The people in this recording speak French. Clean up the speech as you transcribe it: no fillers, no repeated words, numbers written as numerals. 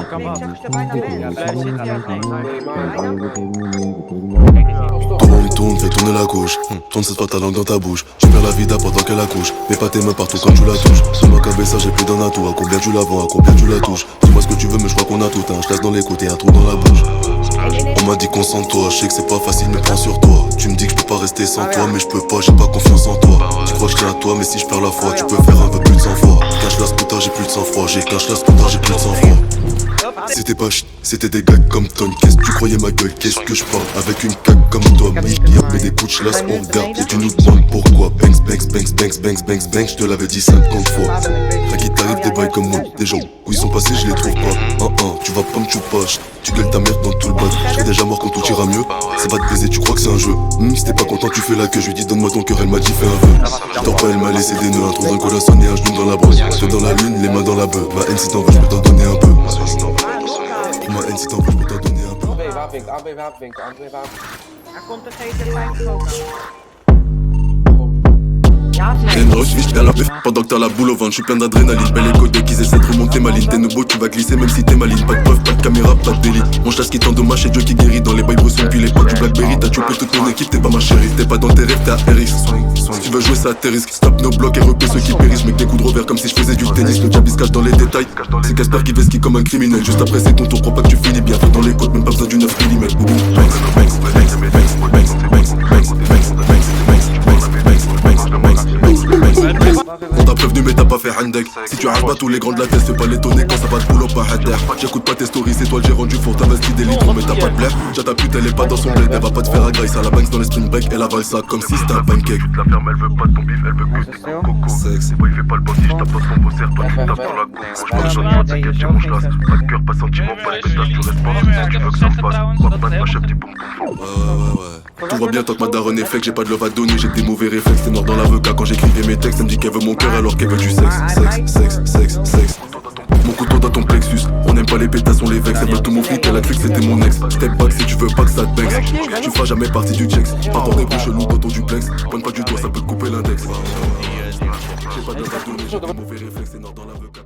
Kom op. Zeg je bijna bent. Ja, blijf zitten, ja, nee. Comment on tourne, fais tourner la couche. Tourne cette fois ta langue dans ta bouche. Tu perds la vida pendant qu'elle accouche. Mets pas tes mains partout quand tu la touches. Sur ma cabessa, j'ai plus d'un atout. À combien tu la vends, à combien tu la touches. Dis-moi ce que tu veux, mais je crois qu'on a tout. T'as un chasse dans les côtés, un trou dans la bouche. On m'a dit concentre-toi, je sais que c'est pas facile, mais prends sur toi. Tu me dis que je peux pas rester sans toi, mais je peux pas, j'ai pas confiance en toi. Tu crois que je tiens à toi, mais si je perds la foi, tu peux faire un peu plus de 100 fois. Cache la scooter, j'ai plus de sang-froid. Cache la scooter, j'ai plus de sang-froid. C'était pas chut, c'était des gars comme Ton. Qu'est-ce que tu croyais ma gueule, qu'est-ce que je parle avec une cague comme toi. Y'a mais des coups de lasse, on regarde et tu nous demandes pourquoi. Banks, banks, banks, banks, banks, banks, banks, je te l'avais dit 50 fois. Rien qui t'arrive des bails comme moi, des gens où ils sont passés, je les trouve pas. Tu vas pas me choupache, tu gueules ta merde dans tout le bas. Je serai déjà mort quand tout ira mieux. Ça va te baiser, tu crois que c'est un jeu. Si t'es pas content, tu fais la queue. Je lui dis donne-moi ton cœur, elle m'a dit fais un vœu. Je dors pas, elle m'a laissé des nœuds. Un trou d'un col à sonner, un genou dans la brosse. Toi dans la lune, les mains dans la beuh. Ma haine si t'en veux, je peux t'en donner un peu. Ma haine si t'en veux, je peux t'en donner un peu. Er komt een GT5 ook aan. T'es une rush, je viens la pif pendant que t'as la boule au ventre. Je suis plein d'adrénaline, belle écho dès qu'ils essaient de remonter ma ligne. T'es nouveau, tu vas glisser même si t'es maligne. Pas de preuve, pas de caméra, pas de délit. Mon chasse qui t'endommage, c'est Dieu qui guérit. Dans les bails bressons, puis les potes du Blackberry. T'as chopé toute mon équipe, t'es pas ma chérie. T'es pas dans tes rêves, t'es à RX. Si tu veux jouer, ça à tes risques. Stop nos blocs et repère ceux qui périssent. Mec, des coups de revers comme si je faisais du tennis. Le diable il se cache dans les détails. C'est Casper qui fait ski comme un criminel. Juste après, c'est ton tour, crois pas que tu finis bien. Fais dans les côtes, même pas besoin du 9 mm. On t'a prévenu mais t'as pas fait handek. Si tu arraches pas tous les grands de la tête, fais pas l'étonner quand ça va te pull up à header. J'écoute pas tes stories, c'est toi le gérant du four. T'as investi des litres mais t'as pas de blef. Déjà ta pute elle est pas dans son bled. Elle va pas te faire agresse à la banks dans les spring break. Elle avale ça comme si c'était un pancake. La ferme elle veut pas de ton bif, elle veut plus de ton coco. Sexe. C'est pas il fait pas le boss, si je tape pas son bosser, toi tu tapes dans la coco. Je pas de shot, t'inquiète j'ai mon chlasse. Pas de cœur, pas sentiment, pas de pétasse, tu restes pas. Si tu veux que ça me fasse, moi pas de ma chef, dis boum boum. Ouais. Tout va bien tant que ma daronne est fake, j'ai pas de love à donner, j'ai des mauvais réflexes. T'es mort dans l'avocat quand j'écrivais mes textes. Elle me dit qu'elle veut mon cœur alors qu'elle veut du sexe. Mon couteau dans ton plexus. On aime pas les pétasses, on les vexe. Elle veut tout mon fric, elle a cru que c'était mon ex. Step back si tu veux pas que ça te banks. Tu feras jamais partie du checks. Pas pour des bruits chelous dans ton duplex. Pointe pas du doigt, ça peut te couper l'index. J'ai pas de love à donner, j'ai des mauvais réflexes. T'es mort dans l'avocat.